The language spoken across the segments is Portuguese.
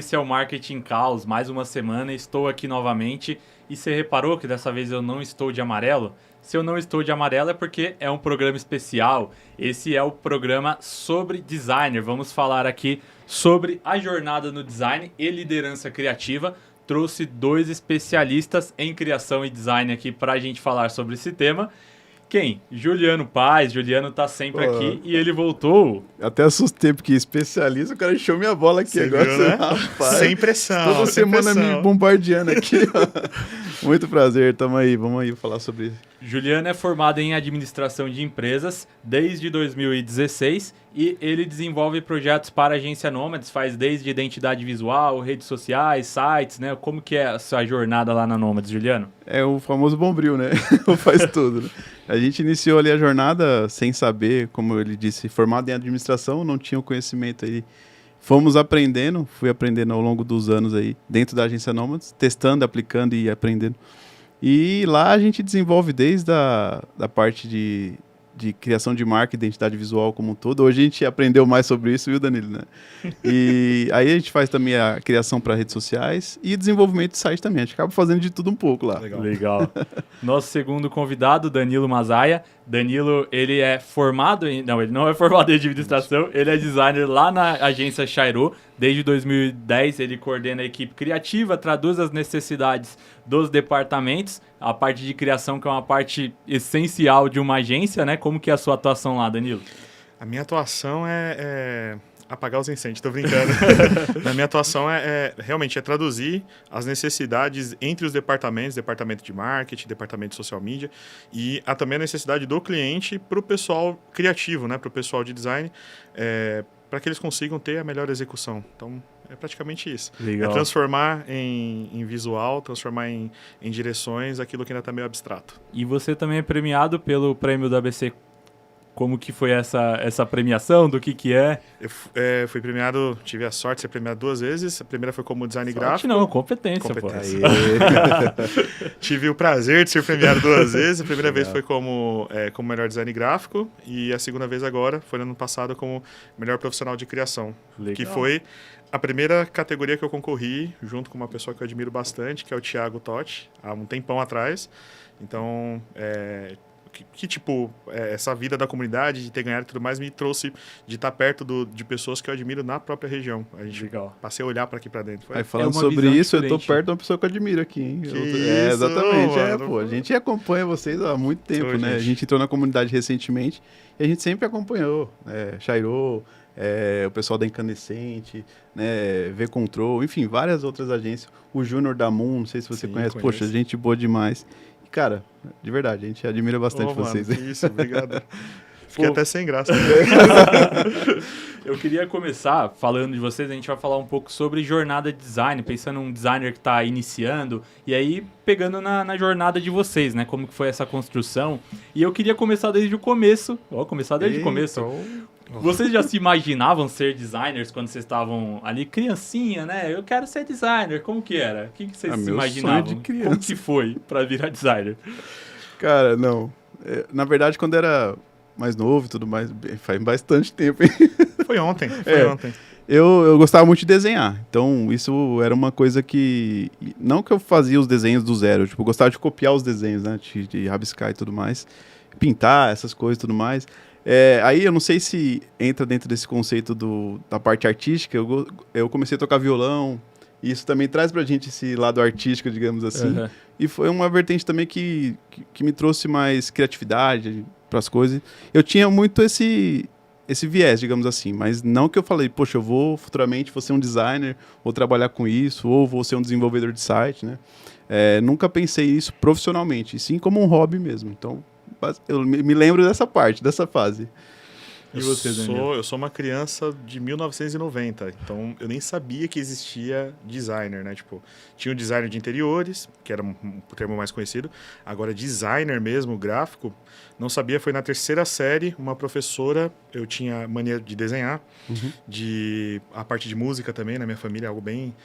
esse é o Marketing Caos, mais uma semana, estou aqui novamente. E você reparou que dessa vez eu não estou de amarelo? Se eu não estou de amarelo é porque é um programa especial. Esse é o programa sobre designer. Vamos falar aqui sobre a jornada no design e liderança criativa. Trouxe 2 especialistas em criação e design aqui para a gente falar sobre esse tema. Quem? Juliano Paz. Juliano tá sempre aqui e ele voltou. Até assustei, porque especialista, o cara encheu minha bola aqui. Você agora. Viu, né? Rapaz, sem pressão. Toda sem semana pressão. me bombardeando aqui. Muito prazer, vamos aí falar sobre isso. Juliano é formado em administração de empresas desde 2016 e ele desenvolve projetos para a agência Nômades, faz desde identidade visual, redes sociais, sites, né? Como que é a sua jornada lá na Nômades, Juliano? É o famoso bombril, né? Faz tudo, né? A gente iniciou ali a jornada sem saber, como ele disse, formado em administração, não tinha o conhecimento aí. Fui aprendendo ao longo dos anos aí, dentro da agência Nômades, testando, aplicando e aprendendo. E lá a gente desenvolve desde da parte de criação de marca, identidade visual como um todo. Hoje a gente aprendeu mais sobre isso, viu, Danilo? Né? E aí a gente faz também a criação para redes sociais e desenvolvimento de site também. A gente acaba fazendo de tudo um pouco lá. Legal. Nosso segundo convidado, Danilo Mazaia. Danilo, ele é formado em... Não, ele não é formado em administração, ele é designer lá na agência Chairo. Desde 2010 ele coordena a equipe criativa, traduz as necessidades dos departamentos, a parte de criação que é uma parte essencial de uma agência, né? Como que é a sua atuação lá, Danilo? A minha atuação é apagar os incêndios, tô brincando. A minha atuação realmente traduzir as necessidades entre os departamentos, departamento de marketing, departamento de social media, e também a necessidade do cliente para o pessoal criativo, né, para o pessoal de design, para que eles consigam ter a melhor execução. Então, é praticamente isso. Legal. É transformar em visual, transformar em direções aquilo que ainda está meio abstrato. E você também é premiado pelo prêmio da ABC. Como que foi essa premiação? Do que é? Eu fui premiado, tive a sorte de ser premiado 2 vezes. A primeira foi como design Sorte gráfico. não, competência. Pô. Tive o prazer de ser premiado 2 vezes. A primeira vez foi como melhor design gráfico e a segunda vez agora foi no ano passado como melhor profissional de criação. Legal. Que foi a primeira categoria que eu concorri junto com uma pessoa que eu admiro bastante, que é o Thiago Totti, há um tempão atrás. Então, essa vida da comunidade, de ter ganhado e tudo mais, me trouxe de estar perto de pessoas que eu admiro na própria região. A gente passei a olhar para aqui para dentro. Aí falando sobre isso, eu tô perto de uma pessoa que eu admiro aqui, hein? Exatamente. Pô, a gente acompanha vocês há muito tempo, né? A gente entrou na comunidade recentemente e a gente sempre acompanhou, Chairo, o pessoal da Incandescente, né, V-Control, enfim, várias outras agências. O Júnior da Moon, não sei se você conhece. Poxa, gente boa demais. Cara, de verdade, a gente admira bastante vocês. Mano, isso, obrigado. Fiquei até sem graça. Eu queria começar falando de vocês, a gente vai falar um pouco sobre jornada de design, pensando num designer que está iniciando, e aí pegando na jornada de vocês, né? Como que foi essa construção. E eu queria começar desde o começo. Começar desde o começo. Vocês já se imaginavam ser designers quando vocês estavam ali, criancinha, né? Eu quero ser designer. Como que era? O que vocês se imaginavam? Sonho de criança. Como que foi para virar designer? Cara, não. Na verdade, quando era mais novo e tudo mais, faz bastante tempo, hein? Foi ontem. Eu gostava muito de desenhar, então isso era uma coisa que... Não que eu fazia os desenhos do zero, eu gostava de copiar os desenhos, né? De rabiscar e tudo mais, pintar, essas coisas e tudo mais. Aí eu não sei se entra dentro desse conceito da parte artística, eu comecei a tocar violão, e isso também traz pra gente esse lado artístico, digamos assim. Uhum. E foi uma vertente também que me trouxe mais criatividade para as coisas. Eu tinha muito esse viés, digamos assim, mas não que eu falei, poxa, eu futuramente vou ser um designer, vou trabalhar com isso, ou vou ser um desenvolvedor de site, né? Nunca pensei isso profissionalmente, e sim como um hobby mesmo. Então, eu me lembro dessa fase. E você, Daniel? Eu sou uma criança de 1990, então eu nem sabia que existia designer, né? Tinha o designer de interiores, que era o termo mais conhecido. Agora, designer mesmo, gráfico, não sabia. Foi na 3ª série, uma professora, eu tinha mania de desenhar, a parte de música também, na minha família, algo bem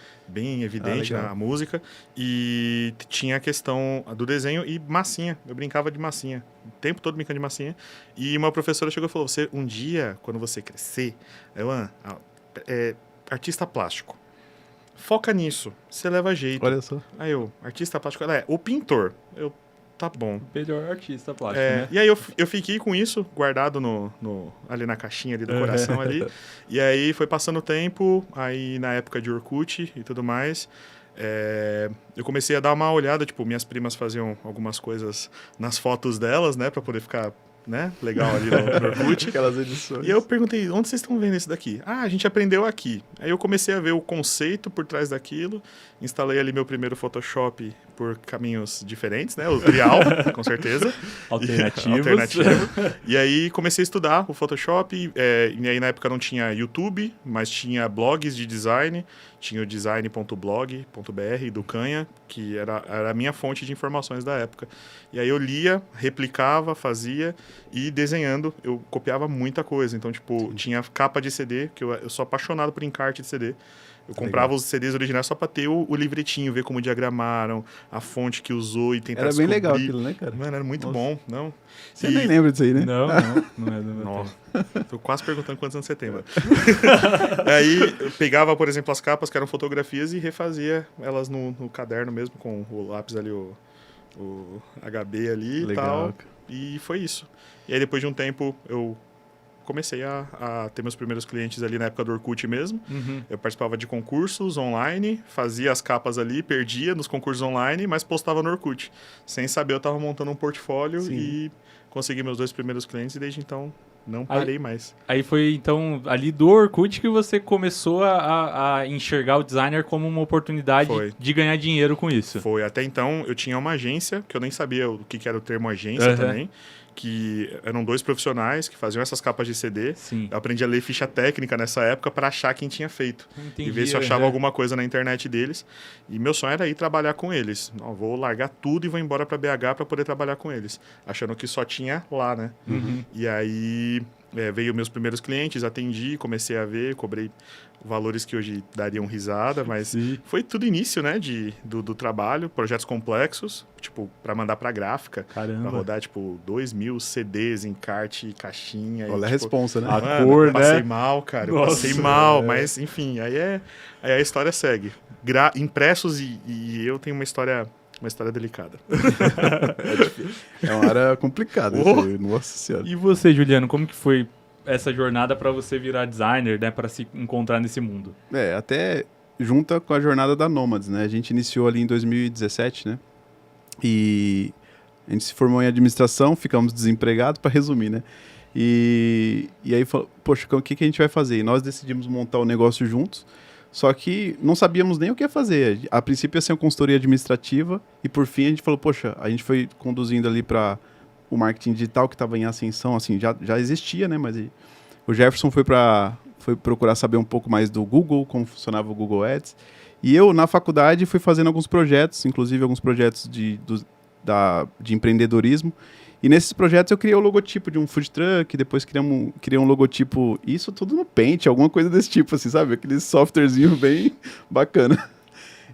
evidente, na música. E tinha a questão do desenho e massinha. Eu brincava de massinha, o tempo todo brincando de massinha. E uma professora chegou e falou, um dia, quando você crescer, artista plástico. foca nisso, você leva jeito. Olha só. Aí eu, artista plástico, o pintor. Eu, tá bom. Melhor artista plástico, né? E aí eu fiquei com isso guardado ali na caixinha ali do coração ali. E aí foi passando o tempo, aí na época de Orkut e tudo mais, eu comecei a dar uma olhada, tipo, minhas primas faziam algumas coisas nas fotos delas, né, pra poder ficar, né, legal ali no Orkut. Aquelas edições. E eu perguntei, onde vocês estão vendo isso daqui? Ah, a gente aprendeu aqui. Aí eu comecei a ver o conceito por trás daquilo, instalei ali meu primeiro Photoshop por caminhos diferentes, né? O tutorial, com certeza. Alternativos. E aí comecei a estudar o Photoshop, e aí na época não tinha YouTube, mas tinha blogs de design, tinha o design.blog.br do Canha, que era a minha fonte de informações da época. E aí eu lia, replicava, fazia, e desenhando eu copiava muita coisa. Então, tipo, tinha capa de CD, que eu sou apaixonado por encarte de CD. Eu comprava os CDs originais só pra ter o livretinho, ver como diagramaram, a fonte que usou e tentar Era bem descobrir. legal aquilo, né, cara? Mano, era muito bom, não? Você nem lembra disso aí, né? Não é do meu Nossa, tempo. tô quase perguntando quantos anos você tem, mano. Aí eu pegava, por exemplo, as capas que eram fotografias e refazia elas no caderno mesmo, com o lápis ali, o HB ali e tal. E foi isso. E aí depois de um tempo eu comecei a ter meus primeiros clientes ali na época do Orkut mesmo. Uhum. Eu participava de concursos online, fazia as capas ali, perdia nos concursos online, mas postava no Orkut. Sem saber, eu tava montando um portfólio e consegui meus 2 primeiros clientes e desde então não parei mais. Aí foi, então, ali do Orkut que você começou a enxergar o designer como uma oportunidade de ganhar dinheiro com isso. Foi. Até então, eu tinha uma agência, que eu nem sabia o que era o termo agência também, que eram 2 profissionais que faziam essas capas de CD. Sim. Eu aprendi a ler ficha técnica nessa época para achar quem tinha feito. Entendi, E ver se eu achava alguma coisa na internet deles. E meu sonho era ir trabalhar com eles. Não, vou largar tudo e vou embora para BH para poder trabalhar com eles. Achando que só tinha lá, né? Uhum. E aí veio meus primeiros clientes, atendi, comecei a ver, cobrei valores que hoje dariam risada, mas foi tudo início, né, do trabalho, projetos complexos, tipo, para mandar para gráfica, para rodar, tipo, 2.000 CDs, encarte e caixinha. Olha e, a responsa, né? A cor, né? Passei mal, cara, eu passei mal, mas enfim, aí a história segue. Impressos e eu tenho uma história delicada. É uma área complicada. Nossa Senhora. E você, Juliano, como que foi essa jornada para você virar designer, né, para se encontrar nesse mundo? Até junta com a jornada da Nomads, né? A gente iniciou ali em 2017, né? E a gente se formou em administração, ficamos desempregados, para resumir, né? E aí falou, poxa, o que a gente vai fazer? E nós decidimos montar o negócio juntos, só que não sabíamos nem o que ia fazer. A princípio ia ser uma consultoria administrativa e por fim a gente falou, poxa, a gente foi conduzindo ali para o marketing digital que estava em ascensão, assim, já existia, né? Mas o Jefferson foi procurar saber um pouco mais do Google, como funcionava o Google Ads. E eu, na faculdade, fui fazendo alguns projetos, inclusive alguns projetos de empreendedorismo. E nesses projetos eu criei o logotipo de um food truck, depois criei um logotipo, isso tudo no Paint, alguma coisa desse tipo, assim, sabe? Aquele softwarezinho bem bacana.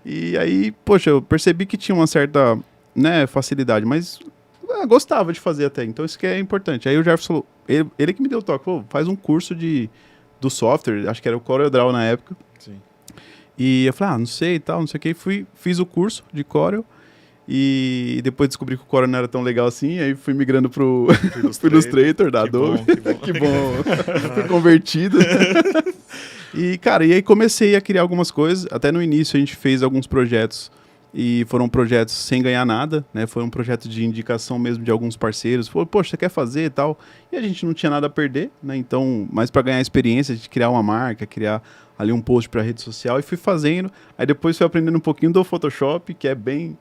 E aí, poxa, eu percebi que tinha uma certa, né, facilidade, mas gostava de fazer até, então isso que é importante. Aí o Jefferson, ele que me deu o toque, faz um curso do software, acho que era o CorelDRAW na época. Sim. E eu falei, não sei e tal, não sei o que, fiz o curso de Corel. E depois descobri que o Corel não era tão legal assim, aí fui migrando pro Illustrator da Adobe. Que bom. Fui convertido. E, cara, e aí comecei a criar algumas coisas. Até no início a gente fez alguns projetos e foram projetos sem ganhar nada, né? Foi um projeto de indicação mesmo de alguns parceiros. Falou, poxa, você quer fazer e tal? E a gente não tinha nada a perder, né? Então, mais para ganhar experiência de criar uma marca, criar ali um post para rede social e fui fazendo. Aí depois fui aprendendo um pouquinho do Photoshop, que é bem...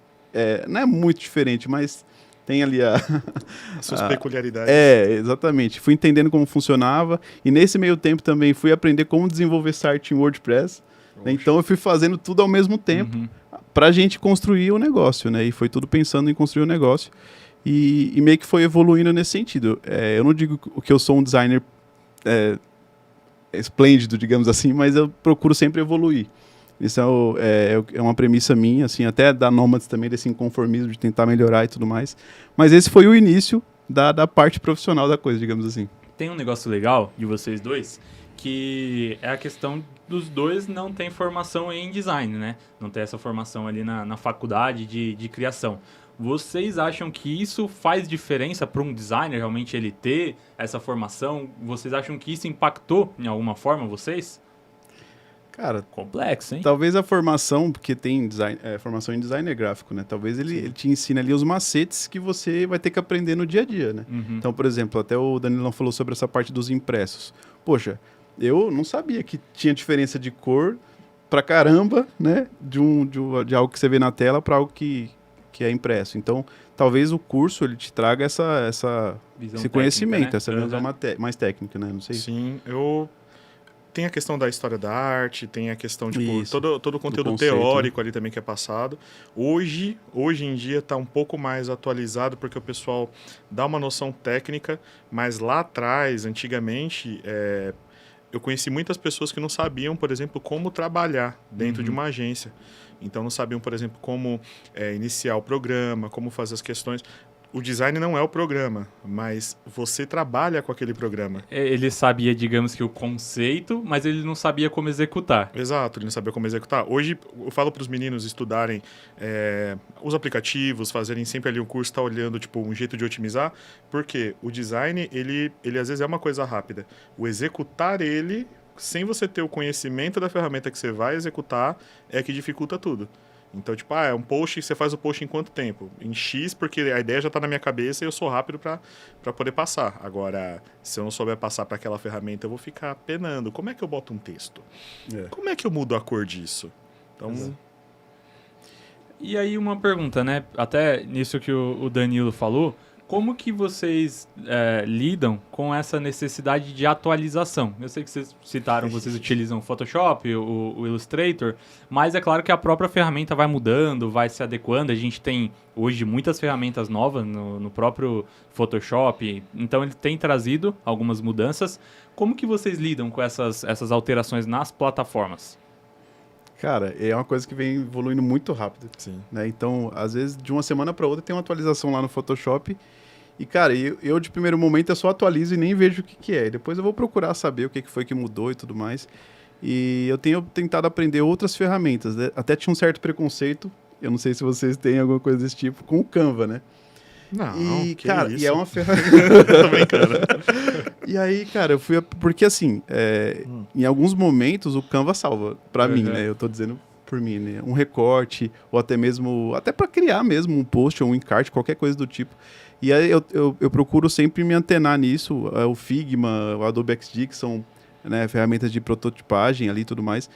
não é muito diferente, mas tem ali as suas peculiaridades. Exatamente. Fui entendendo como funcionava e nesse meio tempo também fui aprender como desenvolver site em WordPress. Né? Então eu fui fazendo tudo ao mesmo tempo para a gente construir o negócio, né? E foi tudo pensando em construir o negócio e meio que foi evoluindo nesse sentido. Eu não digo que eu sou um designer esplêndido, digamos assim, mas eu procuro sempre evoluir. Isso é uma premissa minha, assim, até da Nomads também, desse inconformismo de tentar melhorar e tudo mais. Mas esse foi o início da parte profissional da coisa, digamos assim. Tem um negócio legal de vocês dois, que é a questão dos dois não terem formação em design, né? Não ter essa formação ali na faculdade de criação. Vocês acham que isso faz diferença para um designer realmente ele ter essa formação? Vocês acham que isso impactou em alguma forma vocês? Cara, Complexo, hein? talvez a formação, porque tem formação em designer gráfico, né? Talvez ele te ensine ali os macetes que você vai ter que aprender no dia a dia, né? Uhum. Então, por exemplo, até o Danilão falou sobre essa parte dos impressos. Poxa, eu não sabia que tinha diferença de cor pra caramba, né? De algo que você vê na tela para algo que é impresso. Então, talvez o curso ele te traga esse Visão conhecimento, técnica, né? essa visão mais técnica, né? Não sei. Sim, tem a questão da história da arte, tem a questão, tipo, Isso, todo o conteúdo conceito, teórico ali também que é passado. Hoje em dia está um pouco mais atualizado porque o pessoal dá uma noção técnica, mas lá atrás, antigamente, eu conheci muitas pessoas que não sabiam, por exemplo, como trabalhar dentro de uma agência. Então não sabiam, por exemplo, como iniciar o programa, como fazer as questões. O design não é o programa, mas você trabalha com aquele programa. Ele sabia, digamos que o conceito, mas ele não sabia como executar. Exato, ele não sabia como executar. Hoje eu falo para os meninos estudarem os aplicativos, fazerem sempre ali um curso, tá olhando tipo um jeito de otimizar, porque o design ele às vezes é uma coisa rápida. O executar ele, sem você ter o conhecimento da ferramenta que você vai executar, é que dificulta tudo. Então, tipo, é um post, você faz o post em quanto tempo? Em X, porque a ideia já está na minha cabeça e eu sou rápido para poder passar. Agora, se eu não souber passar para aquela ferramenta, eu vou ficar penando. Como é que eu boto um texto? Como é que eu mudo a cor disso? Então... E aí uma pergunta, né? Até nisso que o Danilo falou, como que vocês lidam com essa necessidade de atualização? Eu sei que vocês citaram, vocês utilizam o Photoshop, o Illustrator, mas é claro que a própria ferramenta vai mudando, vai se adequando. A gente tem hoje muitas ferramentas novas no próprio Photoshop, então ele tem trazido algumas mudanças. Como que vocês lidam com essas alterações nas plataformas? Cara, é uma coisa que vem evoluindo muito rápido. Sim. Né? Então, às vezes, de uma semana para outra tem uma atualização lá no Photoshop. E, cara, eu de primeiro momento eu só atualizo e nem vejo o que é. E depois eu vou procurar saber o que foi que mudou e tudo mais. E eu tenho tentado aprender outras ferramentas. Né? Até tinha um certo preconceito, eu não sei se vocês têm alguma coisa desse tipo, com o Canva, né? Não, e, que cara, isso? e é uma ferramenta. Também, cara. E aí, cara, eu fui. Porque assim, em alguns momentos o Canva salva pra mim, né? Eu tô dizendo por mim, né? Um recorte, ou até mesmo. Até pra criar mesmo um post ou um encarte, qualquer coisa do tipo. E aí eu procuro sempre me antenar nisso. O Figma, o Adobe XD, que são ferramentas de prototipagem ali e tudo mais.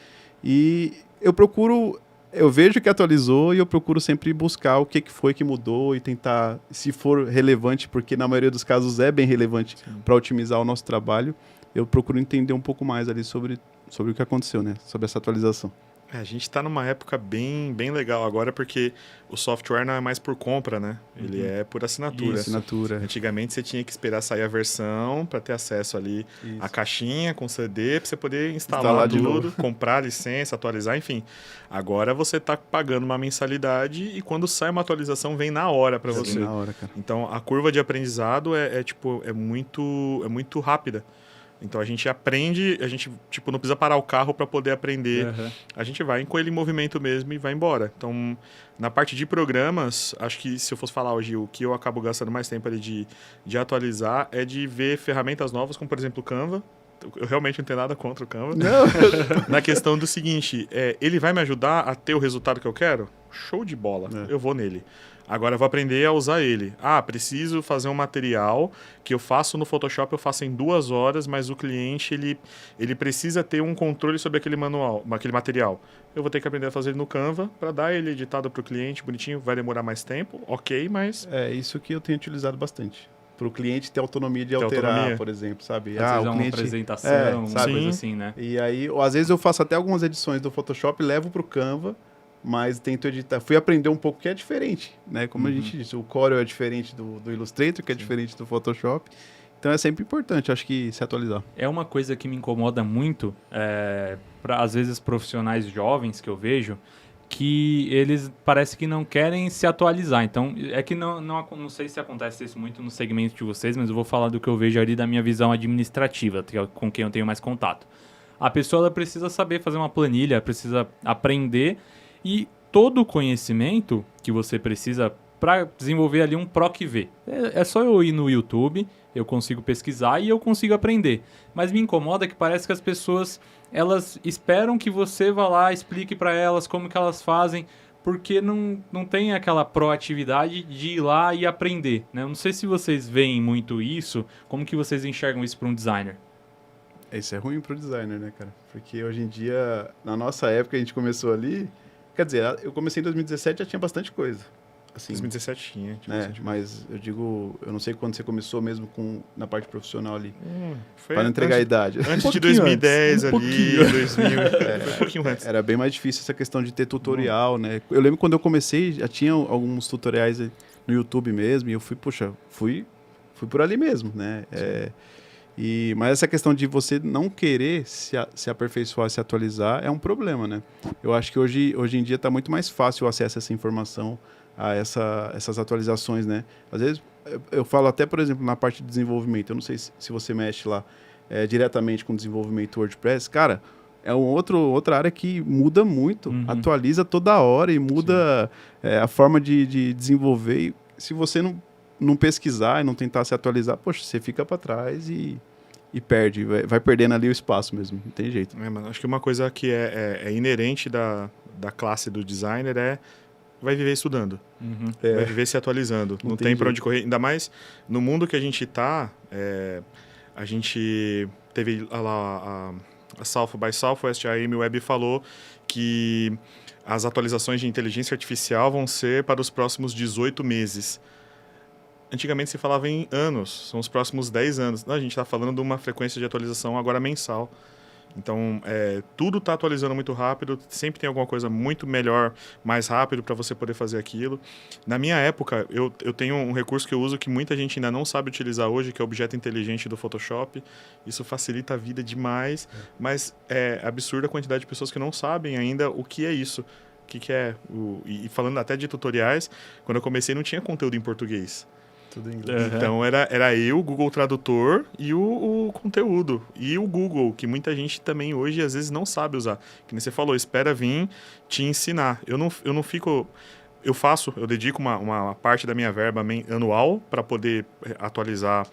E eu procuro. Eu vejo que atualizou e eu procuro sempre buscar o que foi que mudou e tentar, se for relevante, porque na maioria dos casos é bem relevante para otimizar o nosso trabalho, eu procuro entender um pouco mais ali sobre o que aconteceu, né? Sobre essa atualização. A gente está numa época bem legal agora, porque o software não é mais por compra, né? Ele é por assinatura. Isso, assinatura. Antigamente você tinha que esperar sair a versão para ter acesso ali à caixinha com CD, para você poder instalar tudo, comprar a licença, atualizar, enfim. Agora você está pagando uma mensalidade e quando sai uma atualização vem na hora para você. Na hora, cara. Então a curva de aprendizado é muito rápida. Então a gente aprende, a gente não precisa parar o carro para poder aprender. A gente vai com ele em movimento mesmo e vai embora. Então, na parte de programas, acho que se eu fosse falar hoje o que eu acabo gastando mais tempo ali de atualizar é de ver ferramentas novas, como por exemplo o Canva. Eu realmente não tenho nada contra o Canva. Não. Na questão do seguinte, ele vai me ajudar a ter o resultado que eu quero? Show de bola, eu vou nele. Agora eu vou aprender a usar ele. Preciso fazer um material que eu faço no Photoshop, eu faço em 2 horas, mas o cliente ele precisa ter um controle sobre aquele material. Eu vou ter que aprender a fazer ele no Canva para dar ele editado para o cliente, bonitinho, vai demorar mais tempo, ok, mas... É isso que eu tenho utilizado bastante. Para o cliente ter autonomia de alterar, por exemplo, sabe? Às vezes é uma apresentação, sabe? Coisa assim, né? E aí, às vezes eu faço até algumas edições do Photoshop, levo para o Canva, mas tento editar. Fui aprender um pouco que é diferente, né? Como a gente disse, o Corel é diferente do Illustrator, que é diferente do Photoshop. Então é sempre importante, acho que, se atualizar. É uma coisa que me incomoda muito, para às vezes profissionais jovens que eu vejo, que eles parece que não querem se atualizar. Então, é que não sei se acontece isso muito no segmento de vocês, mas eu vou falar do que eu vejo ali da minha visão administrativa, que é com quem eu tenho mais contato. A pessoa ela precisa saber fazer uma planilha, precisa aprender, e todo o conhecimento que você precisa para desenvolver ali um PROC-V. É só eu ir no YouTube, eu consigo pesquisar e eu consigo aprender. Mas me incomoda que parece que as pessoas elas esperam que você vá lá, explique para elas como que elas fazem, porque não tem aquela proatividade de ir lá e aprender, né? Eu não sei se vocês veem muito isso, como que vocês enxergam isso para um designer? Isso é ruim pro designer, né, cara? Porque hoje em dia, na nossa época, a gente começou ali... Quer dizer, eu comecei em 2017 já tinha bastante coisa. Assim, 2017 tinha. Mas eu digo, eu não sei quando você começou mesmo na parte profissional ali. Foi para não entregar a idade. Antes de 2010 ali, 2000. Foi um pouquinho antes. Era bem mais difícil essa questão de ter tutorial, né? Eu lembro quando eu comecei, já tinha alguns tutoriais no YouTube mesmo, e eu fui por ali mesmo, né? Mas essa questão de você não querer se aperfeiçoar, se atualizar, é um problema, né? Eu acho que hoje em dia está muito mais fácil o acesso a essa informação, a essas atualizações, né? Às vezes, eu falo até, por exemplo, na parte de desenvolvimento, eu não sei se você mexe lá diretamente com desenvolvimento WordPress, cara, é outra área que muda muito, atualiza toda hora e muda a forma de desenvolver. E se você não pesquisar e não tentar se atualizar, poxa, você fica para trás e perde, vai perdendo ali o espaço mesmo, não tem jeito. Mano, acho que uma coisa que é inerente da classe do designer vai viver estudando, vai viver se atualizando, não tem para onde correr, ainda mais no mundo que a gente está, a gente teve lá a South by Southwest, a Amy Webb falou que as atualizações de inteligência artificial vão ser para os próximos 18 meses. Antigamente se falava em anos, são os próximos 10 anos. Não, a gente está falando de uma frequência de atualização agora mensal. Então, tudo está atualizando muito rápido, sempre tem alguma coisa muito melhor, mais rápido para você poder fazer aquilo. Na minha época, eu tenho um recurso que eu uso que muita gente ainda não sabe utilizar hoje, que é o objeto inteligente do Photoshop. Isso facilita a vida demais, mas é absurda a quantidade de pessoas que não sabem ainda o que é isso. O que é. E falando até de tutoriais, quando eu comecei não tinha conteúdo em português. Tudo em inglês. Então era eu, o Google Tradutor e o conteúdo. E o Google, que muita gente também hoje às vezes não sabe usar. Que nem você falou, espera vir te ensinar. Eu não fico... Eu dedico uma parte da minha verba anual para poder atualizar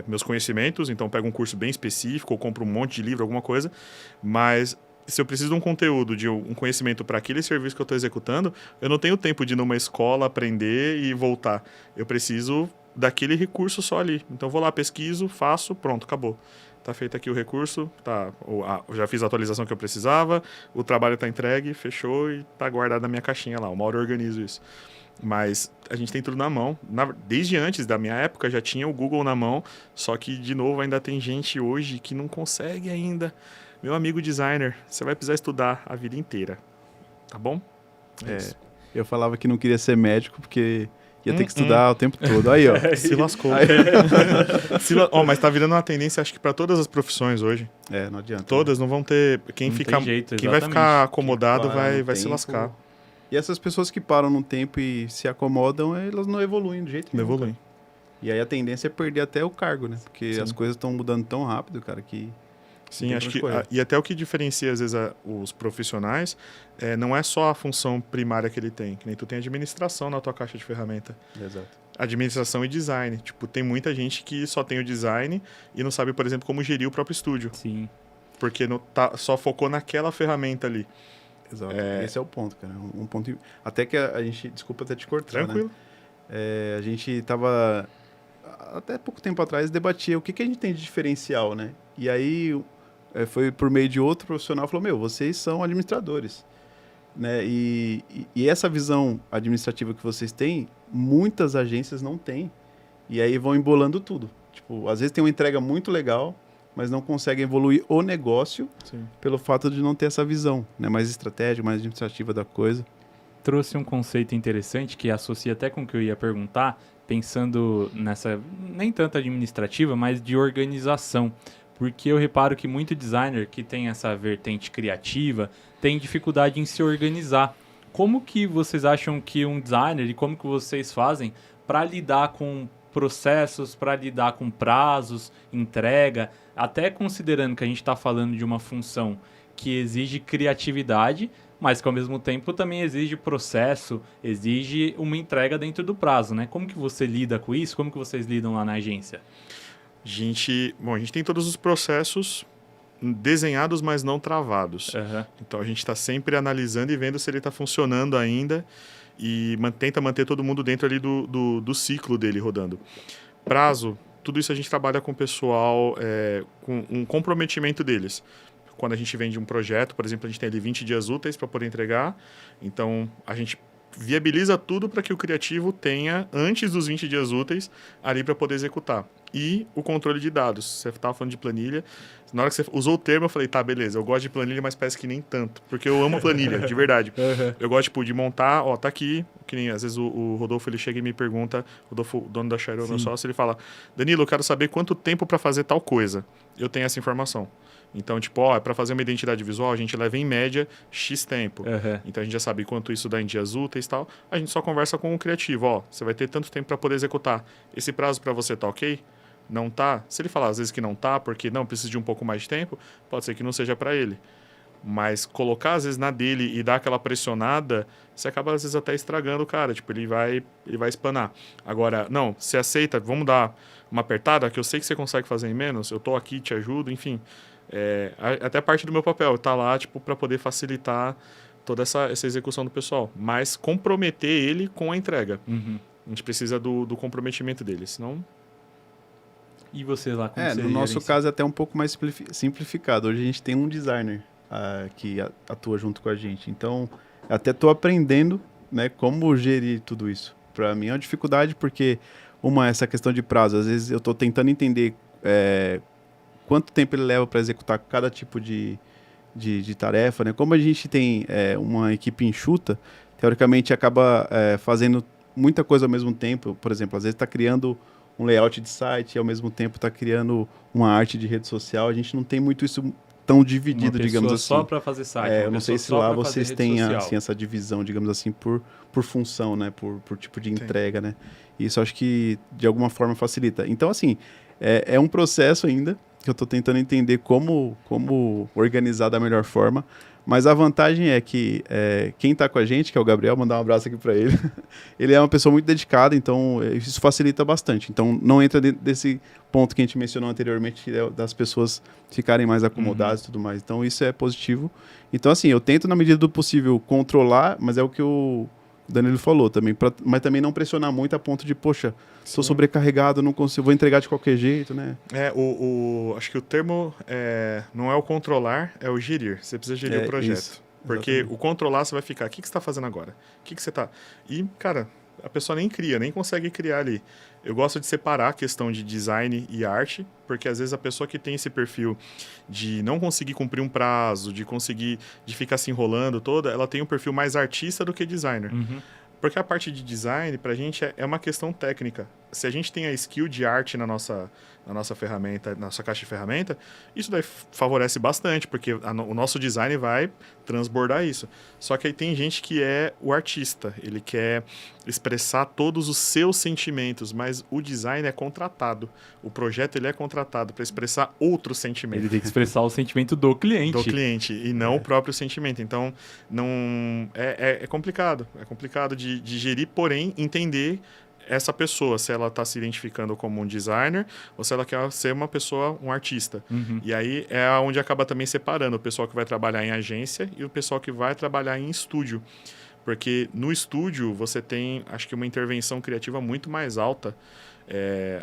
meus conhecimentos. Então pego um curso bem específico ou compro um monte de livro, alguma coisa. Mas... se eu preciso de um conteúdo, de um conhecimento para aquele serviço que eu estou executando, eu não tenho tempo de ir numa escola, aprender e voltar. Eu preciso daquele recurso só ali. Então, eu vou lá, pesquiso, faço, pronto, acabou. Está feito aqui o recurso, já fiz a atualização que eu precisava, o trabalho está entregue, fechou e está guardado na minha caixinha lá. Uma hora eu organizo isso. Mas a gente tem tudo na mão. Desde antes da minha época já tinha o Google na mão, só que, de novo, ainda tem gente hoje que não consegue ainda. Meu amigo designer, você vai precisar estudar a vida inteira, tá bom? Eu falava que não queria ser médico porque ia ter que estudar o tempo todo. Aí, ó. Se lascou. Mas tá virando uma tendência, acho que para todas as profissões hoje. Não adianta. Todas não vão ter... Quem vai ficar acomodado vai se lascar. E essas pessoas que param no tempo e se acomodam, elas não evoluem do jeito que não evoluem. E aí a tendência é perder até o cargo, né? Porque as coisas estão mudando tão rápido, cara, que... Sim, acho que... E até o que diferencia, às vezes, os profissionais não é só a função primária que ele tem. Que nem tu tem administração na tua caixa de ferramenta. Exato. Administração e design. Tipo, tem muita gente que só tem o design e não sabe, por exemplo, como gerir o próprio estúdio. Sim. Porque só focou naquela ferramenta ali. Exato. Esse é o ponto, cara. Um ponto... Até que a gente... Desculpa até te cortar, tranquilo. Né? A gente tava... Até pouco tempo atrás debatia o que a gente tem de diferencial, né? E aí... foi por meio de outro profissional, falou, vocês são administradores, né? E essa visão administrativa que vocês têm, muitas agências não têm, e aí vão embolando tudo. Tipo, às vezes tem uma entrega muito legal, mas não conseguem evoluir o negócio pelo fato de não ter essa visão, né? Mais estratégica, mais administrativa da coisa. Trouxe um conceito interessante que associa até com o que eu ia perguntar, pensando nessa, nem tanto administrativa, mas de organização. porque eu reparo que muito designer que tem essa vertente criativa tem dificuldade em se organizar. Como que vocês acham que um designer e como que vocês fazem para lidar com processos, para lidar com prazos, entrega, até considerando que a gente está falando de uma função que exige criatividade, mas que ao mesmo tempo também exige processo, exige uma entrega dentro do prazo, né? Como que você lida com isso? Como que vocês lidam lá na agência? A gente tem todos os processos desenhados, mas não travados. Uhum. Então a gente está sempre analisando e vendo se ele está funcionando ainda e tenta manter todo mundo dentro ali do ciclo dele rodando. Prazo, tudo isso a gente trabalha com o pessoal, com um comprometimento deles. Quando a gente vende um projeto, por exemplo, a gente tem ali 20 dias úteis para poder entregar, então a gente viabiliza tudo para que o criativo tenha, antes dos 20 dias úteis, ali para poder executar. E o controle de dados. Você estava falando de planilha. Na hora que você usou o termo, eu falei, tá, beleza, eu gosto de planilha, mas parece que nem tanto. Porque eu amo planilha, de verdade. Uhum. Eu gosto, tipo, de montar, ó, tá aqui, que nem às vezes o Rodolfo, ele chega e me pergunta, o Rodolfo, o dono da Xairo, meu sócio, ele fala, Danilo, eu quero saber quanto tempo para fazer tal coisa. Eu tenho essa informação. Então, tipo, para fazer uma identidade visual, a gente leva em média X tempo. Uhum. Então, a gente já sabe quanto isso dá em dias úteis e tal. A gente só conversa com o criativo, ó, você vai ter tanto tempo para poder executar. Esse prazo para você tá ok? Não tá? Se ele falar às vezes que não tá, porque não, precisa de um pouco mais de tempo, pode ser que não seja para ele. Mas colocar às vezes na dele e dar aquela pressionada, você acaba às vezes até estragando o cara. Tipo, ele vai espanar. Agora, não, você aceita, vamos dar uma apertada, que eu sei que você consegue fazer em menos, eu tô aqui, te ajudo, enfim. Até parte do meu papel, tá lá, tipo, para poder facilitar toda essa execução do pessoal. Mas comprometer ele com a entrega. Uhum. A gente precisa do comprometimento dele, senão... E você lá, como você No nosso gerencia? caso é até um pouco mais simplificado. Hoje a gente tem um designer que atua junto com a gente. Então, até estou aprendendo, né, como gerir tudo isso. Para mim é uma dificuldade porque, essa questão de prazo. Às vezes eu estou tentando entender quanto tempo ele leva para executar cada tipo de tarefa, né? Como a gente tem uma equipe enxuta, teoricamente acaba fazendo muita coisa ao mesmo tempo. Por exemplo, às vezes está criando um layout de site e ao mesmo tempo está criando uma arte de rede social. A gente não tem muito isso tão dividido, digamos assim. Só para fazer site. Eu não sei se lá vocês têm assim, essa divisão, digamos assim, por função, né? Por tipo de entrega, né? Isso acho que de alguma forma facilita. Então, assim, é um processo ainda que eu estou tentando entender como organizar da melhor forma. Mas a vantagem é que quem está com a gente, que é o Gabriel, mandar um abraço aqui para ele, ele é uma pessoa muito dedicada, então isso facilita bastante. Então não entra desse ponto que a gente mencionou anteriormente, das pessoas ficarem mais acomodadas e tudo mais. Então isso é positivo. Então assim, eu tento na medida do possível controlar, mas é o que o Danilo falou também, mas também não pressionar muito a ponto de, poxa, estou sobrecarregado, não consigo, vou entregar de qualquer jeito, né? Acho que o termo não é o controlar, é o gerir. Você precisa gerir o projeto. Isso, porque exatamente. o controlar, você vai ficar, o que você está fazendo agora? O que você está... E, cara, a pessoa nem consegue criar ali. Eu gosto de separar a questão de design e arte, porque às vezes a pessoa que tem esse perfil de não conseguir cumprir um prazo, de ficar se enrolando toda, ela tem um perfil mais artista do que designer. Uhum. Porque a parte de design, pra gente, é uma questão técnica. Se a gente tem a skill de arte na nossa ferramenta, na nossa caixa de ferramenta, isso daí favorece bastante, porque o nosso design vai transbordar isso. Só que aí tem gente que é o artista, ele quer expressar todos os seus sentimentos, mas o design é contratado. O projeto ele é contratado para expressar outro sentimento. Ele tem que expressar o sentimento do cliente. Do cliente, e não o próprio sentimento. Então, não é complicado. É complicado de gerir, porém, entender essa pessoa, se ela está se identificando como um designer ou se ela quer ser uma pessoa, um artista. Uhum. E aí é onde acaba também separando o pessoal que vai trabalhar em agência e o pessoal que vai trabalhar em estúdio. Porque no estúdio você tem, acho que, uma intervenção criativa muito mais alta.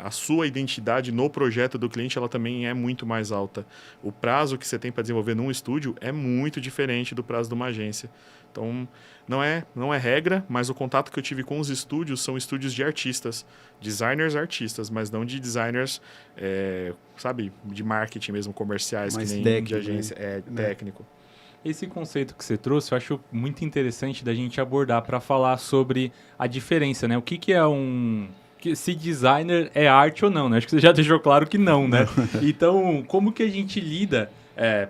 A sua identidade no projeto do cliente ela também é muito mais alta. O prazo que você tem para desenvolver num estúdio é muito diferente do prazo de uma agência. Então, não é regra, mas o contato que eu tive com os estúdios são estúdios de artistas, designers artistas, mas não de designers, sabe, de marketing mesmo, comerciais, Mais que nem técnico, de agência, né? técnico. Esse conceito que você trouxe, eu acho muito interessante da gente abordar para falar sobre a diferença, né? O que é um se designer é arte ou não, né? Acho que você já deixou claro que não, né? Então, como que a gente lida,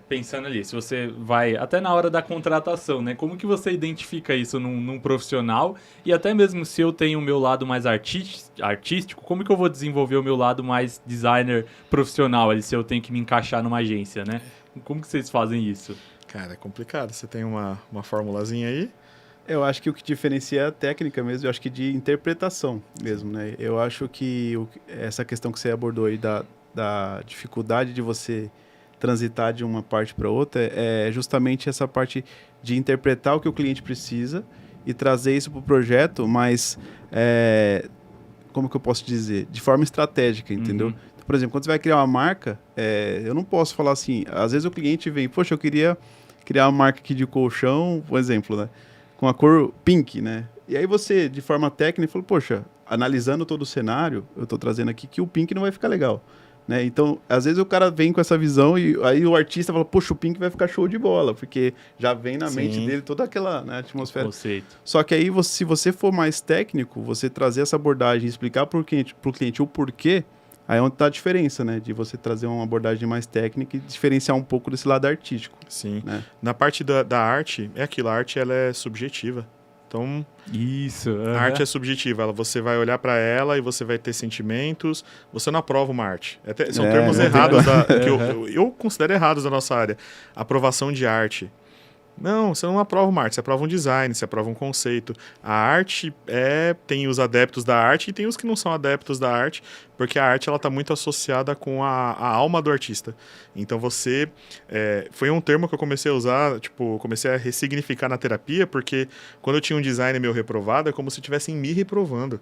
pensando ali, se você vai, até na hora da contratação, né? Como que você identifica isso num profissional? E até mesmo se eu tenho o meu lado mais artístico, como que eu vou desenvolver o meu lado mais designer profissional ali, se eu tenho que me encaixar numa agência, né? Como que vocês fazem isso? Cara, é complicado. Você tem uma formulazinha aí? Eu acho que o que diferencia é a técnica mesmo, eu acho que de interpretação mesmo, né? Eu acho que essa questão que você abordou aí da dificuldade de você transitar de uma parte para outra é justamente essa parte de interpretar o que o cliente precisa e trazer isso para o projeto, mas como que eu posso dizer? De forma estratégica, entendeu? Uhum. Então, por exemplo, quando você vai criar uma marca, eu não posso falar assim, às vezes o cliente vem, poxa, eu queria criar uma marca aqui de colchão, por exemplo, né? Com a cor pink, né? E aí você, de forma técnica, falou, poxa, analisando todo o cenário, eu estou trazendo aqui que o pink não vai ficar legal, né? Então, às vezes o cara vem com essa visão e aí o artista fala, poxa, o pink vai ficar show de bola, porque já vem na mente dele toda aquela, né, atmosfera. Conceito. Só que aí, se você for mais técnico, você trazer essa abordagem e explicar pro cliente o porquê, aí é onde está a diferença, né? De você trazer uma abordagem mais técnica e diferenciar um pouco desse lado artístico. Sim. Né? Na parte da arte, é aquilo, a arte ela é subjetiva. Então, Isso. a arte é subjetiva. Você vai olhar para ela e você vai ter sentimentos. Você não aprova uma arte. São termos errados, que eu considero errados da nossa área. Aprovação de arte. Não, você não aprova uma arte, você aprova um design, você aprova um conceito. A arte tem os adeptos da arte e tem os que não são adeptos da arte, porque a arte ela está muito associada com a alma do artista. Então foi um termo que eu comecei a usar, comecei a ressignificar na terapia, porque quando eu tinha um design meu reprovado, é como se estivessem me reprovando.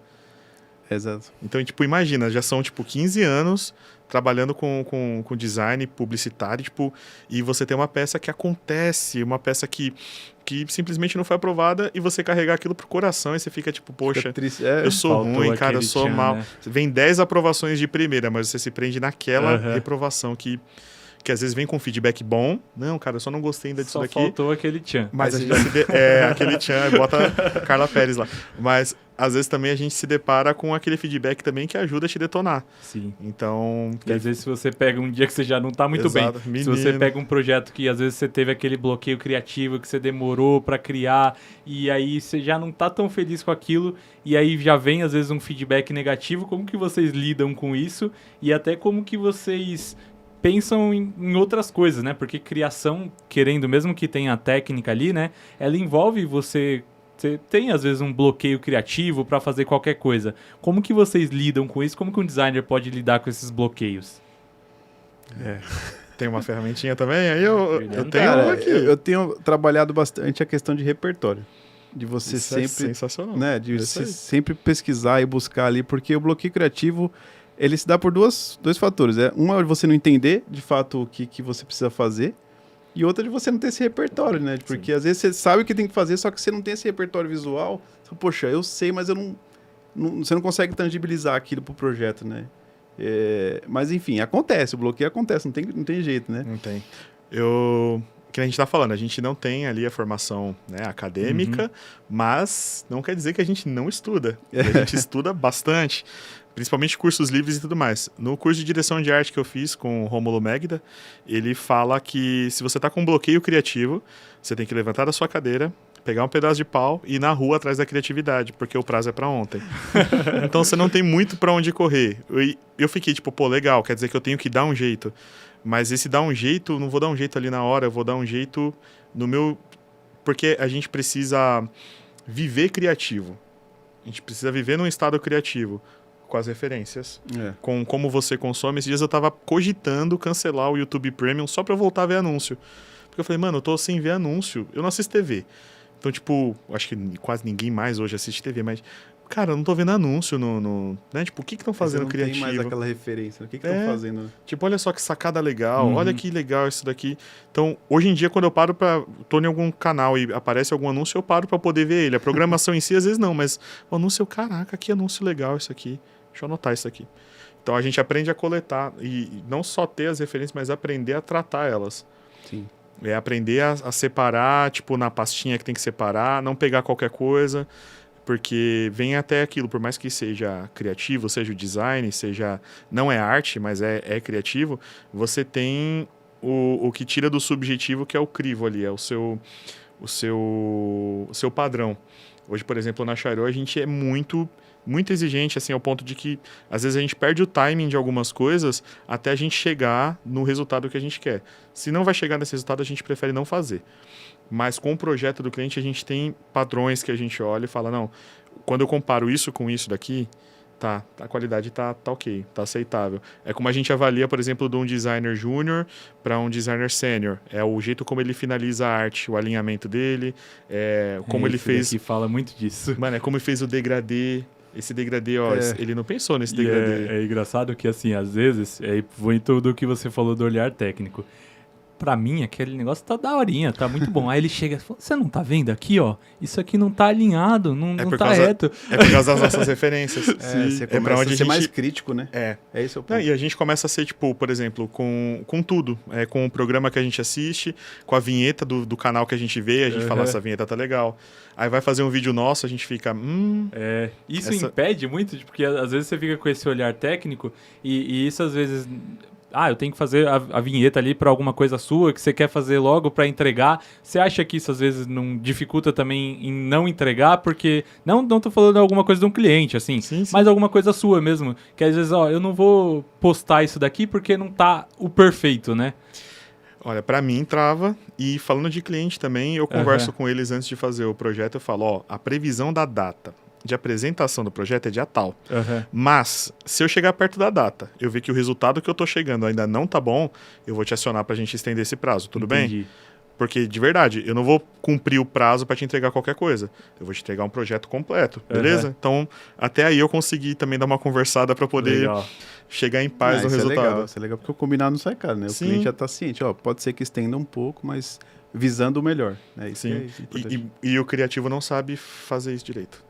Exato. Então, imagina, já são 15 anos trabalhando com design publicitário, e você tem uma peça que acontece, uma peça que simplesmente não foi aprovada e você carregar aquilo pro coração e você fica poxa, eu sou ruim, cara, eu sou mal. Né? Vem 10 aprovações de primeira, mas você se prende naquela reprovação que às vezes vem com feedback bom. Não, cara, eu só não gostei ainda disso daqui. Só faltou aquele tchan. Mas a gente aquele tchan, bota Carla Pérez lá. Mas às vezes também a gente se depara com aquele feedback também que ajuda a te detonar. Sim. Então... E às vezes se você pega um dia que você já não tá muito bem. Se você pega um projeto que às vezes você teve aquele bloqueio criativo que você demorou para criar e aí você já não tá tão feliz com aquilo e aí já vem às vezes um feedback negativo, como que vocês lidam com isso e até como que vocês pensam em outras coisas, né? Porque criação, querendo, mesmo que tenha a técnica ali, né? Ela envolve você tem, às vezes, um bloqueio criativo para fazer qualquer coisa. Como que vocês lidam com isso? Como que um designer pode lidar com esses bloqueios? Tem uma ferramentinha também? Aí eu tenho uma aqui. Eu tenho trabalhado bastante a questão de repertório. De você Isso sempre... é sensacional. Né? De você sempre pesquisar e buscar ali, porque o bloqueio criativo... Ele se dá por dois fatores. Uma é você não entender, de fato, o que você precisa fazer. E outra de você não ter esse repertório, né? Porque às vezes você sabe o que tem que fazer, só que você não tem esse repertório visual. Então, poxa, eu sei, mas você não consegue tangibilizar aquilo pro projeto, né? Mas, enfim, acontece. O bloqueio acontece, não tem jeito, né? Não tem. Que a gente tá falando, a gente não tem ali a formação, né, acadêmica, mas não quer dizer que a gente não estuda. A gente estuda bastante. Principalmente cursos livres e tudo mais. No curso de direção de arte que eu fiz com o Rômulo Megda, ele fala que se você está com um bloqueio criativo, você tem que levantar da sua cadeira, pegar um pedaço de pau e ir na rua atrás da criatividade, porque o prazo é para ontem. Então você não tem muito para onde correr. Eu fiquei legal, quer dizer que eu tenho que dar um jeito. Mas esse dar um jeito, não vou dar um jeito ali na hora, eu vou dar um jeito no meu... Porque a gente precisa viver criativo. A gente precisa viver num estado criativo. Com as referências, com como você consome. Esses dias eu tava cogitando cancelar o YouTube Premium só pra eu voltar a ver anúncio. Porque eu falei, mano, eu tô sem ver anúncio, eu não assisto TV. Então, acho que quase ninguém mais hoje assiste TV, mas, cara, eu não tô vendo anúncio né? O que estão fazendo criativo? Não tem mais aquela referência, o que estão fazendo? Olha só que sacada legal, olha que legal isso daqui. Então, hoje em dia, quando eu paro tô em algum canal e aparece algum anúncio, eu paro pra poder ver ele. A programação em si, às vezes não, mas o anúncio, caraca, que anúncio legal isso aqui. Deixa eu anotar isso aqui. Então a gente aprende a coletar e não só ter as referências, mas aprender a tratar elas. Sim. Aprender a separar, na pastinha que tem que separar, não pegar qualquer coisa. porque vem até aquilo, por mais que seja criativo, seja o design, não é arte, mas é criativo, você tem o que tira do subjetivo, que é o crivo ali, é o seu padrão. Hoje, por exemplo, na Chairô, a gente é muito exigente, assim, ao ponto de que às vezes a gente perde o timing de algumas coisas até a gente chegar no resultado que a gente quer. Se não vai chegar nesse resultado, a gente prefere não fazer. Mas com o projeto do cliente, a gente tem padrões que a gente olha e fala, não, quando eu comparo isso com isso daqui, tá, a qualidade tá ok, tá aceitável. É como a gente avalia, por exemplo, de um designer júnior para um designer sênior. É o jeito como ele finaliza a arte, o alinhamento dele, como ele fez... Esse fala muito disso. Mano, como ele fez o degradê. Esse degradê, ó, ele não pensou nesse degradê. É engraçado que, assim, às vezes, muito do que você falou do olhar técnico. Pra mim, aquele negócio tá daorinha, tá muito bom. Aí ele chega e fala, você não tá vendo aqui, ó? Isso aqui não tá alinhado, não tá reto. É por causa das nossas referências. Você começa a ser mais crítico, né? É esse o ponto. E a gente começa a ser, tipo, por exemplo, com tudo. Com o programa que a gente assiste, com a vinheta do canal que a gente vê, a gente fala, essa vinheta tá legal. Aí vai fazer um vídeo nosso, a gente fica... Isso impede muito, porque às vezes você fica com esse olhar técnico e isso às vezes... eu tenho que fazer a vinheta ali para alguma coisa sua que você quer fazer logo para entregar. Você acha que isso às vezes não dificulta também em não entregar? Porque não tô falando alguma coisa de um cliente, assim, sim. Mas alguma coisa sua mesmo. Que às vezes, eu não vou postar isso daqui porque não tá o perfeito, né? Olha, para mim trava, e falando de cliente também, eu converso com eles antes de fazer o projeto, eu falo, a previsão da data de apresentação do projeto é dia tal. Mas, se eu chegar perto da data, eu ver que o resultado que eu tô chegando ainda não tá bom, eu vou te acionar pra gente estender esse prazo, tudo bem? Porque, de verdade, eu não vou cumprir o prazo para te entregar qualquer coisa. Eu vou te entregar um projeto completo, beleza? Então, até aí eu consegui também dar uma conversada para poder chegar em paz no resultado. Isso é legal, porque o combinado não sai caro, né? O cliente já tá ciente, pode ser que estenda um pouco, mas visando o melhor. Né? Isso Sim, e o criativo não sabe fazer isso direito.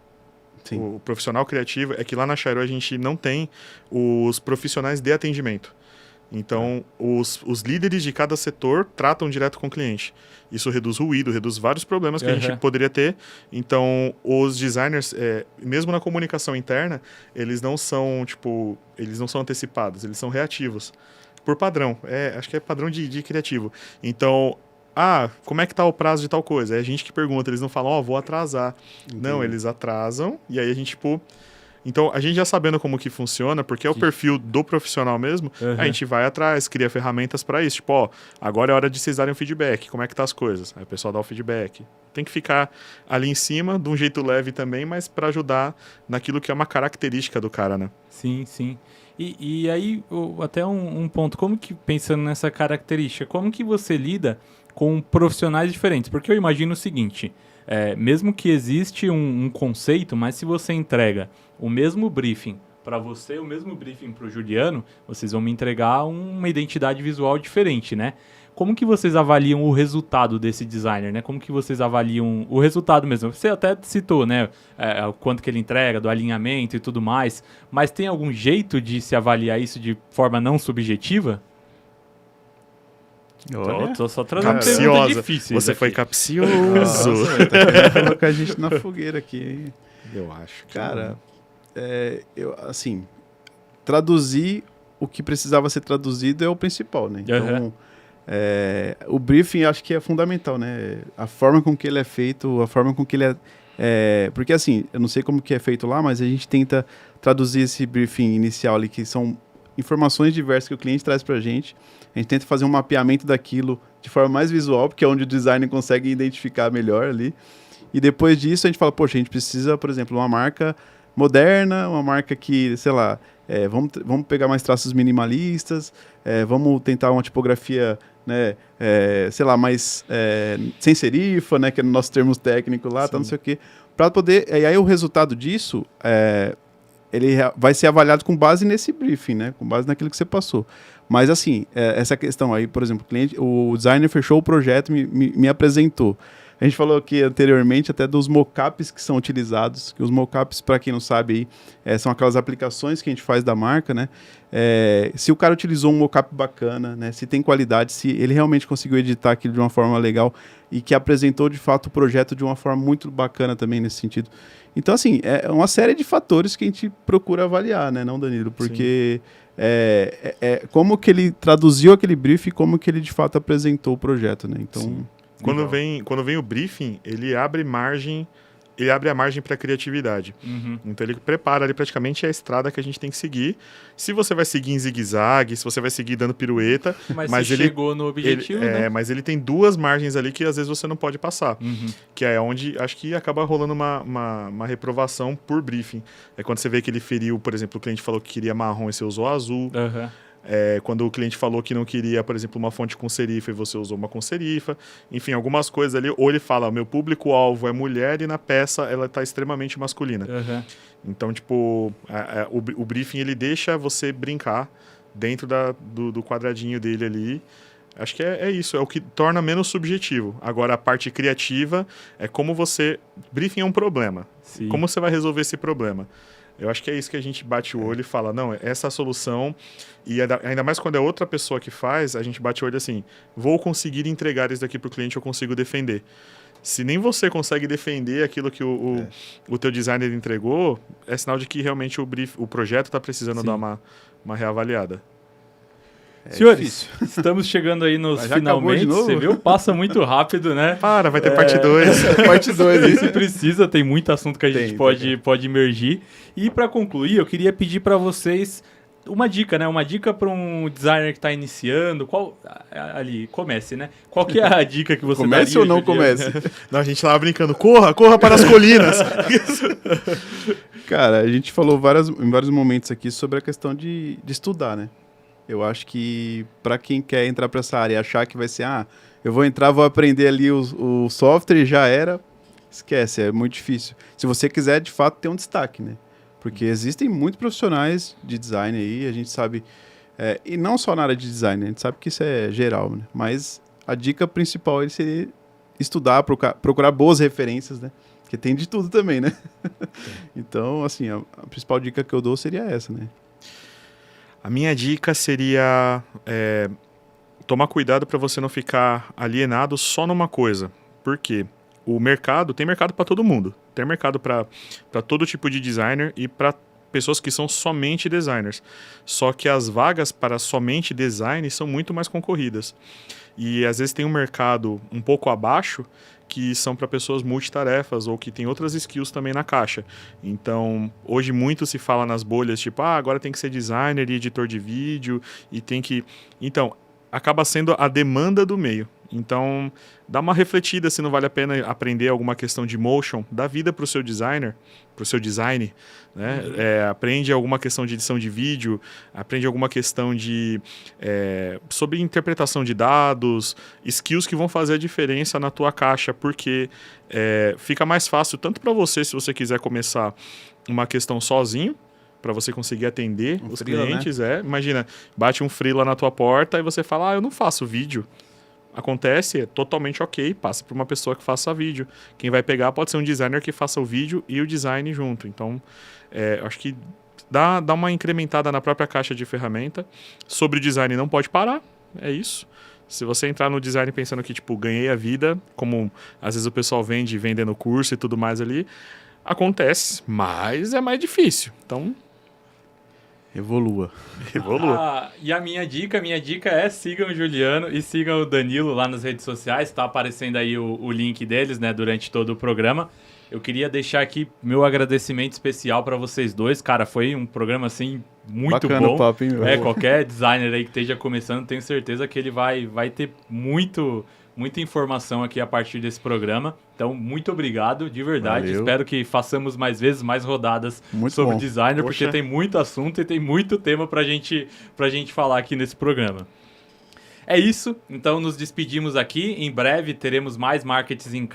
Sim. O profissional criativo é que lá na Chairô a gente não tem os profissionais de atendimento. Então, os líderes de cada setor tratam direto com o cliente. Isso reduz ruído, reduz vários problemas que a gente poderia ter. Então, os designers, mesmo na comunicação interna, eles não são antecipados, eles são reativos. Por padrão. Acho que é padrão de criativo. Então, como é que tá o prazo de tal coisa? É a gente que pergunta, eles não falam, vou atrasar. Entendi. Não, eles atrasam, e aí a gente, Então, a gente já sabendo como que funciona, porque é o perfil do profissional mesmo, a gente vai atrás, cria ferramentas para isso. Agora é hora de vocês darem um feedback. Como é que tá as coisas? Aí o pessoal dá o feedback. Tem que ficar ali em cima, de um jeito leve também, mas para ajudar naquilo que é uma característica do cara, né? Sim, sim. E aí, até um ponto, como que, pensando nessa característica, como que você lida com profissionais diferentes? Porque eu imagino o seguinte... mesmo que existe um conceito, mas se você entrega o mesmo briefing para você, o mesmo briefing para o Juliano, vocês vão me entregar uma identidade visual diferente, né? Como que vocês avaliam o resultado desse designer, né? Como que vocês avaliam o resultado mesmo? Você até citou, né? O quanto que ele entrega, do alinhamento e tudo mais, mas tem algum jeito de se avaliar isso de forma não subjetiva? Tô só trazendo pergunta difícil. Você foi capcioso. Nossa, tá colocar a gente na fogueira aqui. Eu acho que... Cara, assim, traduzir o que precisava ser traduzido é o principal, né? Então, o briefing acho que é fundamental, né? A forma com que ele é feito, a forma com que ele porque assim, eu não sei como que é feito lá, mas a gente tenta traduzir esse briefing inicial ali, que são informações diversas que o cliente traz pra gente. A gente tenta fazer um mapeamento daquilo de forma mais visual, porque é onde o designer consegue identificar melhor ali. E depois disso a gente fala, poxa, a gente precisa, por exemplo, uma marca moderna, uma marca que, sei lá, vamos pegar mais traços minimalistas, vamos tentar uma tipografia, né, sei lá, mais sem serifa, né, que é no nosso termos técnico lá, tá, não sei o quê, para poder... E aí o resultado disso... ele vai ser avaliado com base nesse briefing, né? Com base naquilo que você passou. Mas, assim, essa questão aí, por exemplo, o designer fechou o projeto, me apresentou. A gente falou aqui anteriormente até dos mockups que são utilizados, que os mockups, para quem não sabe, aí, são aquelas aplicações que a gente faz da marca, né? Se o cara utilizou um mockup bacana, né? Se tem qualidade, se ele realmente conseguiu editar aquilo de uma forma legal e que apresentou, de fato, o projeto de uma forma muito bacana também nesse sentido. Então, assim, é uma série de fatores que a gente procura avaliar, né? Não, Danilo? Porque como que ele traduziu aquele brief e como que ele, de fato, apresentou o projeto, né? Então... Sim. Quando vem o briefing, ele abre a margem para criatividade. Uhum. Então ele prepara ali praticamente a estrada que a gente tem que seguir. Se você vai seguir em zigue-zague, se você vai seguir dando pirueta, mas ele chegou no objetivo, né? Mas ele tem duas margens ali que às vezes você não pode passar. Uhum. Que é onde acho que acaba rolando uma reprovação por briefing. É quando você vê que ele feriu, por exemplo, o cliente falou que queria marrom e você usou azul. Uhum. Quando o cliente falou que não queria, por exemplo, uma fonte com serifa e você usou uma com serifa. Enfim, algumas coisas ali. Ou ele fala, meu público-alvo é mulher e na peça ela está extremamente masculina. Uhum. Então, tipo, o briefing ele deixa você brincar dentro do quadradinho dele ali. Acho que é isso, é o que torna menos subjetivo. Agora, a parte criativa é como você... Briefing é um problema. Sim. Como você vai resolver esse problema? Eu acho que é isso que a gente bate o olho e fala, não, essa é a solução. E ainda mais quando é outra pessoa que faz, a gente bate o olho assim, vou conseguir entregar isso daqui para o cliente, eu consigo defender. Se nem você consegue defender aquilo que o teu designer entregou, é sinal de que realmente o projeto está precisando dar uma reavaliada. Senhores, estamos chegando aí nos finalmente, você viu? Passa muito rápido, né? Vai ter parte 2. Parte 2. Se precisa, tem muito assunto que a gente pode imergir. E para concluir, eu queria pedir para vocês uma dica, né? Uma dica para um designer que está iniciando. Comece, né? Qual que é a dica que você comece daria? Ou não comece? Não, a gente tava brincando. Corra para as colinas! Cara, a gente falou em vários momentos aqui sobre a questão de estudar, né? Eu acho que para quem quer entrar para essa área e achar que vai ser, eu vou entrar, vou aprender ali o software e já era, esquece, é muito difícil. Se você quiser, de fato, ter um destaque, né? Porque existem muitos profissionais de design aí, a gente sabe, e não só na área de design, a gente sabe que isso é geral, né? Mas a dica principal seria estudar, procurar boas referências, né? Porque tem de tudo também, né? Então, assim, a principal dica que eu dou seria essa, né? A minha dica seria tomar cuidado para você não ficar alienado só numa coisa. Por quê? Tem mercado para todo mundo. Tem mercado para todo tipo de designer e para pessoas que são somente designers. Só que as vagas para somente design são muito mais concorridas. E às vezes tem um mercado um pouco abaixo que são para pessoas multitarefas ou que tem outras skills também na caixa. Então, hoje muito se fala nas bolhas, tipo, agora tem que ser designer e editor de vídeo e tem que... Então, acaba sendo a demanda do meio. Então, dá uma refletida se não vale a pena aprender alguma questão de motion, dá vida para o seu designer, para o seu design, né? Aprende alguma questão de edição de vídeo, aprende alguma questão sobre interpretação de dados, skills que vão fazer a diferença na tua caixa, porque fica mais fácil tanto para você, se você quiser começar uma questão sozinho, para você conseguir atender os clientes, né? Imagina, bate um freela na tua porta e você fala, eu não faço vídeo. Acontece, é totalmente ok, passa para uma pessoa que faça vídeo. Quem vai pegar pode ser um designer que faça o vídeo e o design junto. Então, acho que dá uma incrementada na própria caixa de ferramenta. Sobre o design não pode parar, é isso. Se você entrar no design pensando que, tipo, ganhei a vida, como às vezes o pessoal vendendo curso e tudo mais ali, acontece, mas é mais difícil. Então... Evolua. E a minha dica é sigam o Juliano e sigam o Danilo lá nas redes sociais. Tá aparecendo aí o link deles, né, durante todo o programa. Eu queria deixar aqui meu agradecimento especial para vocês dois. Cara, foi um programa, assim, muito bacana bom. O papo, hein, meu? Qualquer designer aí que esteja começando, tenho certeza que ele vai ter muita informação aqui a partir desse programa. Então, muito obrigado, de verdade. Valeu. Espero que façamos mais vezes, mais rodadas sobre designer, porque tem muito assunto e tem muito tema pra gente falar aqui nesse programa. É isso, então nos despedimos aqui. Em breve teremos mais marketing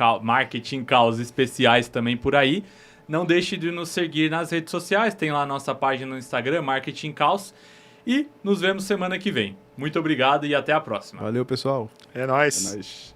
calls especiais também por aí. Não deixe de nos seguir nas redes sociais, tem lá a nossa página no Instagram, Marketing Calls. E nos vemos semana que vem. Muito obrigado e até a próxima. Valeu, pessoal. É nóis. É nóis.